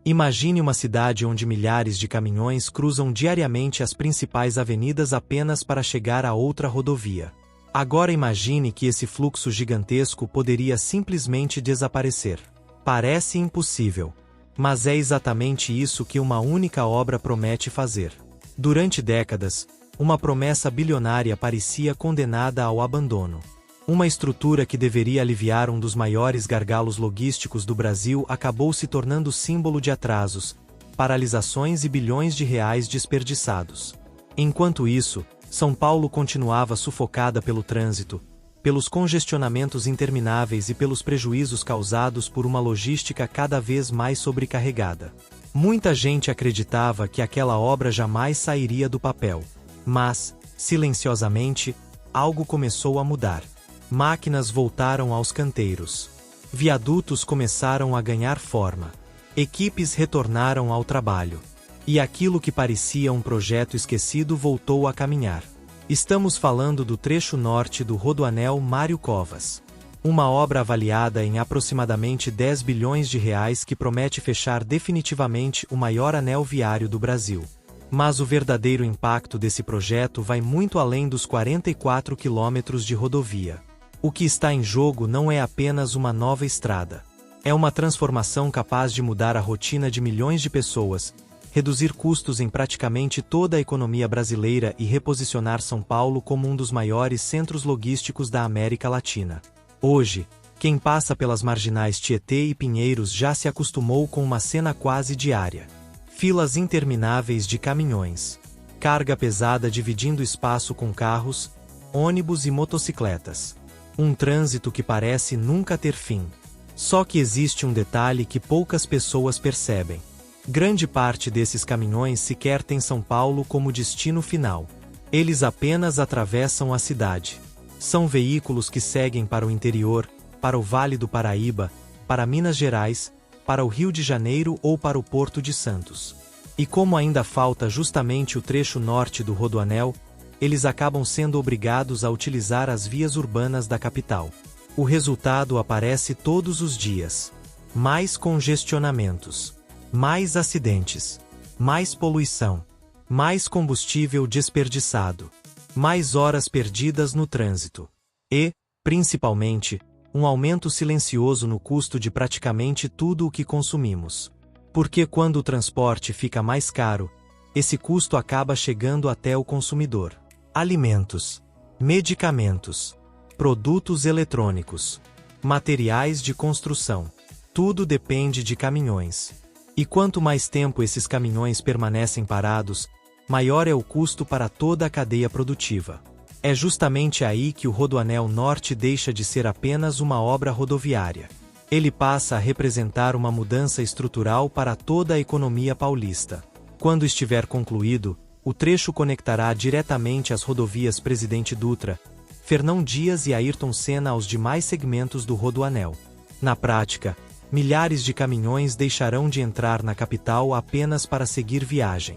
Imagine uma cidade onde milhares de caminhões cruzam diariamente as principais avenidas apenas para chegar a outra rodovia. Agora imagine que esse fluxo gigantesco poderia simplesmente desaparecer. Parece impossível. Mas é exatamente isso que uma única obra promete fazer. Durante décadas, uma promessa bilionária parecia condenada ao abandono. Uma estrutura que deveria aliviar um dos maiores gargalos logísticos do Brasil acabou se tornando símbolo de atrasos, paralisações e bilhões de reais desperdiçados. Enquanto isso, São Paulo continuava sufocada pelo trânsito, pelos congestionamentos intermináveis e pelos prejuízos causados por uma logística cada vez mais sobrecarregada. Muita gente acreditava que aquela obra jamais sairia do papel. Mas, silenciosamente, algo começou a mudar. Máquinas voltaram aos canteiros. Viadutos começaram a ganhar forma. Equipes retornaram ao trabalho. E aquilo que parecia um projeto esquecido voltou a caminhar. Estamos falando do trecho norte do Rodoanel Mário Covas. Uma obra avaliada em aproximadamente 10 bilhões de reais que promete fechar definitivamente o maior anel viário do Brasil. Mas o verdadeiro impacto desse projeto vai muito além dos 44 quilômetros de rodovia. O que está em jogo não é apenas uma nova estrada. É uma transformação capaz de mudar a rotina de milhões de pessoas, reduzir custos em praticamente toda a economia brasileira e reposicionar São Paulo como um dos maiores centros logísticos da América Latina. Hoje, quem passa pelas marginais Tietê e Pinheiros já se acostumou com uma cena quase diária. Filas intermináveis de caminhões. Carga pesada dividindo espaço com carros, ônibus e motocicletas. Um trânsito que parece nunca ter fim. Só que existe um detalhe que poucas pessoas percebem. Grande parte desses caminhões sequer tem São Paulo como destino final. Eles apenas atravessam a cidade. São veículos que seguem para o interior, para o Vale do Paraíba, para Minas Gerais, para o Rio de Janeiro ou para o Porto de Santos. E como ainda falta justamente o trecho norte do Rodoanel, eles acabam sendo obrigados a utilizar as vias urbanas da capital. O resultado aparece todos os dias. Mais congestionamentos. Mais acidentes, mais poluição, mais combustível desperdiçado, mais horas perdidas no trânsito. E, principalmente, um aumento silencioso no custo de praticamente tudo o que consumimos. Porque quando o transporte fica mais caro, esse custo acaba chegando até o consumidor. Alimentos, medicamentos, produtos eletrônicos, materiais de construção. Tudo depende de caminhões. E quanto mais tempo esses caminhões permanecem parados, maior é o custo para toda a cadeia produtiva. É justamente aí que o Rodoanel Norte deixa de ser apenas uma obra rodoviária. Ele passa a representar uma mudança estrutural para toda a economia paulista. Quando estiver concluído, o trecho conectará diretamente as rodovias Presidente Dutra, Fernão Dias e Ayrton Senna aos demais segmentos do Rodoanel. Na prática, milhares de caminhões deixarão de entrar na capital apenas para seguir viagem.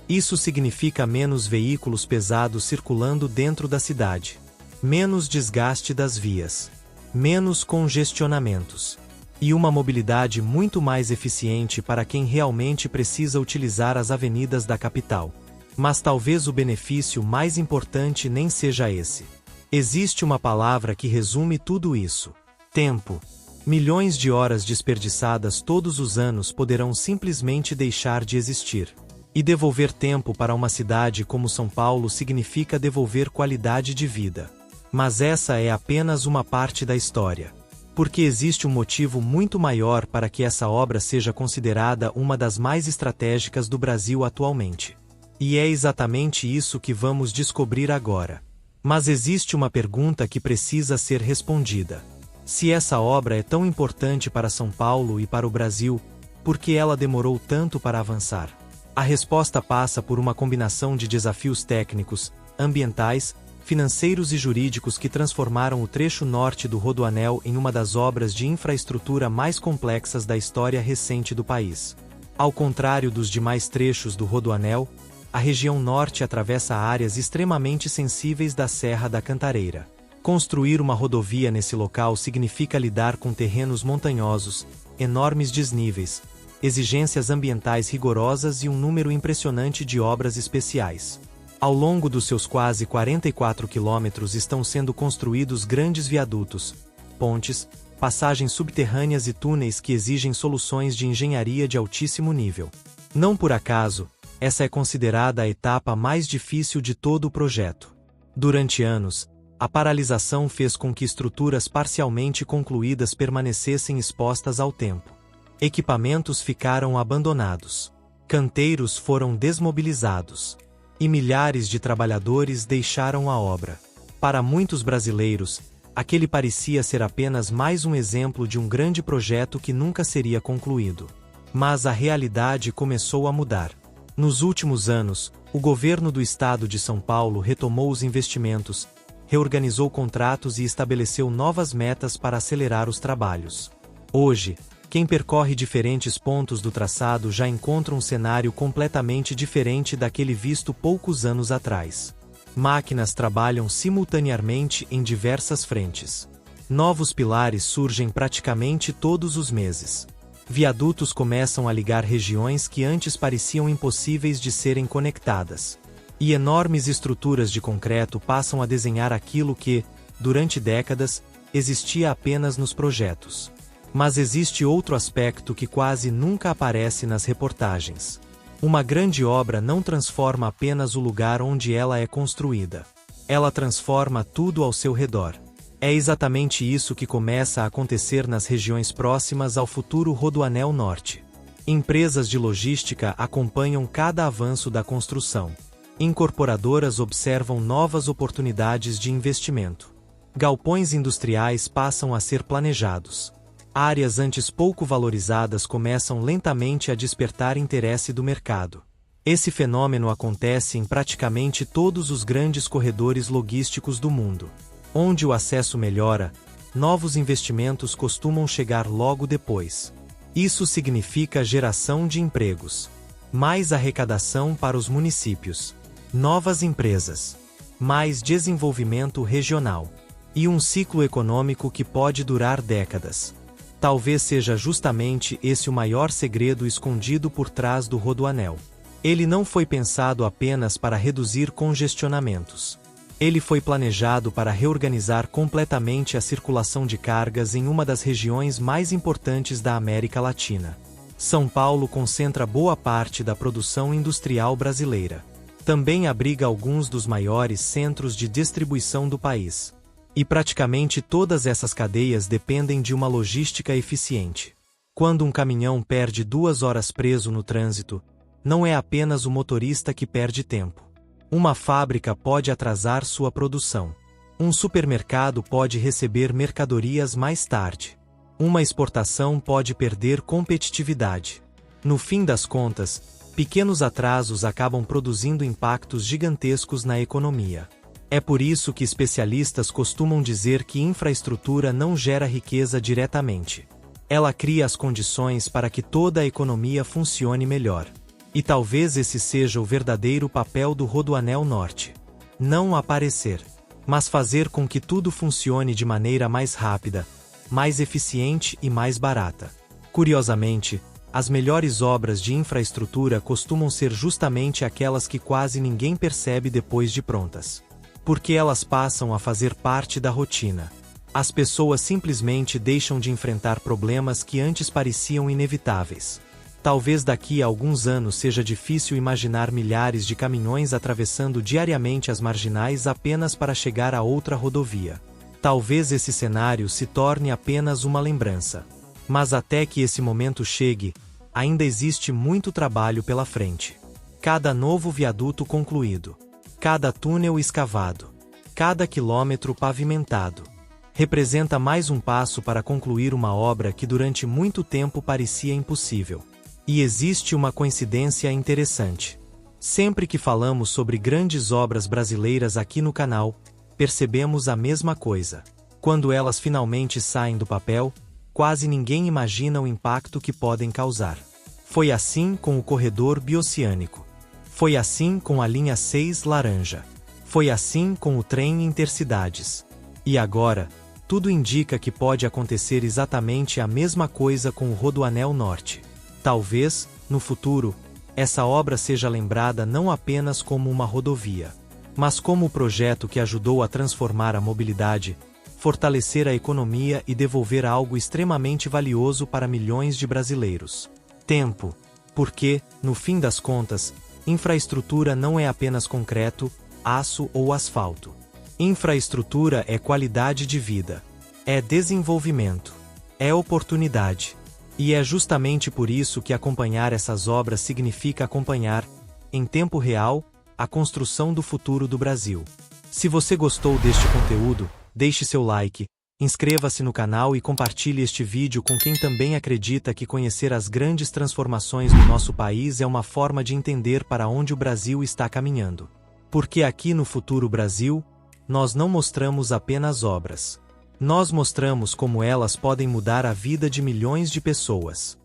Isso significa menos veículos pesados circulando dentro da cidade, menos desgaste das vias, menos congestionamentos, e uma mobilidade muito mais eficiente para quem realmente precisa utilizar as avenidas da capital. Mas talvez o benefício mais importante nem seja esse. Existe uma palavra que resume tudo isso: tempo. Milhões de horas desperdiçadas todos os anos poderão simplesmente deixar de existir. E devolver tempo para uma cidade como São Paulo significa devolver qualidade de vida. Mas essa é apenas uma parte da história. Porque existe um motivo muito maior para que essa obra seja considerada uma das mais estratégicas do Brasil atualmente. E é exatamente isso que vamos descobrir agora. Mas existe uma pergunta que precisa ser respondida. Se essa obra é tão importante para São Paulo e para o Brasil, por que ela demorou tanto para avançar? A resposta passa por uma combinação de desafios técnicos, ambientais, financeiros e jurídicos que transformaram o trecho norte do Rodoanel em uma das obras de infraestrutura mais complexas da história recente do país. Ao contrário dos demais trechos do Rodoanel, a região norte atravessa áreas extremamente sensíveis da Serra da Cantareira. Construir uma rodovia nesse local significa lidar com terrenos montanhosos, enormes desníveis, exigências ambientais rigorosas e um número impressionante de obras especiais. Ao longo dos seus quase 44 quilômetros estão sendo construídos grandes viadutos, pontes, passagens subterrâneas e túneis que exigem soluções de engenharia de altíssimo nível. Não por acaso, essa é considerada a etapa mais difícil de todo o projeto. Durante anos, a paralisação fez com que estruturas parcialmente concluídas permanecessem expostas ao tempo. Equipamentos ficaram abandonados. Canteiros foram desmobilizados. E milhares de trabalhadores deixaram a obra. Para muitos brasileiros, aquele parecia ser apenas mais um exemplo de um grande projeto que nunca seria concluído. Mas a realidade começou a mudar. Nos últimos anos, o governo do estado de São Paulo retomou os investimentos, reorganizou contratos e estabeleceu novas metas para acelerar os trabalhos. Hoje, quem percorre diferentes pontos do traçado já encontra um cenário completamente diferente daquele visto poucos anos atrás. Máquinas trabalham simultaneamente em diversas frentes. Novos pilares surgem praticamente todos os meses. Viadutos começam a ligar regiões que antes pareciam impossíveis de serem conectadas. E enormes estruturas de concreto passam a desenhar aquilo que, durante décadas, existia apenas nos projetos. Mas existe outro aspecto que quase nunca aparece nas reportagens. Uma grande obra não transforma apenas o lugar onde ela é construída. Ela transforma tudo ao seu redor. É exatamente isso que começa a acontecer nas regiões próximas ao futuro Rodoanel Norte. Empresas de logística acompanham cada avanço da construção. Incorporadoras observam novas oportunidades de investimento. Galpões industriais passam a ser planejados. Áreas antes pouco valorizadas começam lentamente a despertar interesse do mercado. Esse fenômeno acontece em praticamente todos os grandes corredores logísticos do mundo. Onde o acesso melhora, novos investimentos costumam chegar logo depois. Isso significa geração de empregos, mais arrecadação para os municípios, novas empresas, mais desenvolvimento regional e um ciclo econômico que pode durar décadas. Talvez seja justamente esse o maior segredo escondido por trás do Rodoanel. Ele não foi pensado apenas para reduzir congestionamentos. Ele foi planejado para reorganizar completamente a circulação de cargas em uma das regiões mais importantes da América Latina. São Paulo concentra boa parte da produção industrial brasileira. Também abriga alguns dos maiores centros de distribuição do país. E praticamente todas essas cadeias dependem de uma logística eficiente. Quando um caminhão perde 2 horas preso no trânsito, não é apenas o motorista que perde tempo. Uma fábrica pode atrasar sua produção. Um supermercado pode receber mercadorias mais tarde. Uma exportação pode perder competitividade. No fim das contas, pequenos atrasos acabam produzindo impactos gigantescos na economia. É por isso que especialistas costumam dizer que infraestrutura não gera riqueza diretamente. Ela cria as condições para que toda a economia funcione melhor. E talvez esse seja o verdadeiro papel do Rodoanel Norte. Não aparecer, mas fazer com que tudo funcione de maneira mais rápida, mais eficiente e mais barata. Curiosamente, as melhores obras de infraestrutura costumam ser justamente aquelas que quase ninguém percebe depois de prontas. Porque elas passam a fazer parte da rotina. As pessoas simplesmente deixam de enfrentar problemas que antes pareciam inevitáveis. Talvez daqui a alguns anos seja difícil imaginar milhares de caminhões atravessando diariamente as marginais apenas para chegar a outra rodovia. Talvez esse cenário se torne apenas uma lembrança. Mas até que esse momento chegue, ainda existe muito trabalho pela frente. Cada novo viaduto concluído, cada túnel escavado, cada quilômetro pavimentado, representa mais um passo para concluir uma obra que durante muito tempo parecia impossível. E existe uma coincidência interessante. Sempre que falamos sobre grandes obras brasileiras aqui no canal, percebemos a mesma coisa. Quando elas finalmente saem do papel, quase ninguém imagina o impacto que podem causar. Foi assim com o corredor bioceânico. Foi assim com a linha 6 laranja. Foi assim com o trem intercidades. E agora, tudo indica que pode acontecer exatamente a mesma coisa com o Rodoanel Norte. Talvez, no futuro, essa obra seja lembrada não apenas como uma rodovia, mas como o projeto que ajudou a transformar a mobilidade, fortalecer a economia e devolver algo extremamente valioso para milhões de brasileiros: tempo. Porque, no fim das contas, infraestrutura não é apenas concreto, aço ou asfalto. Infraestrutura é qualidade de vida, é desenvolvimento, é oportunidade. E é justamente por isso que acompanhar essas obras significa acompanhar, em tempo real, a construção do futuro do Brasil. Se você gostou deste conteúdo, deixe seu like, inscreva-se no canal e compartilhe este vídeo com quem também acredita que conhecer as grandes transformações do nosso país é uma forma de entender para onde o Brasil está caminhando. Porque aqui no Futuro Brasil, nós não mostramos apenas obras. Nós mostramos como elas podem mudar a vida de milhões de pessoas.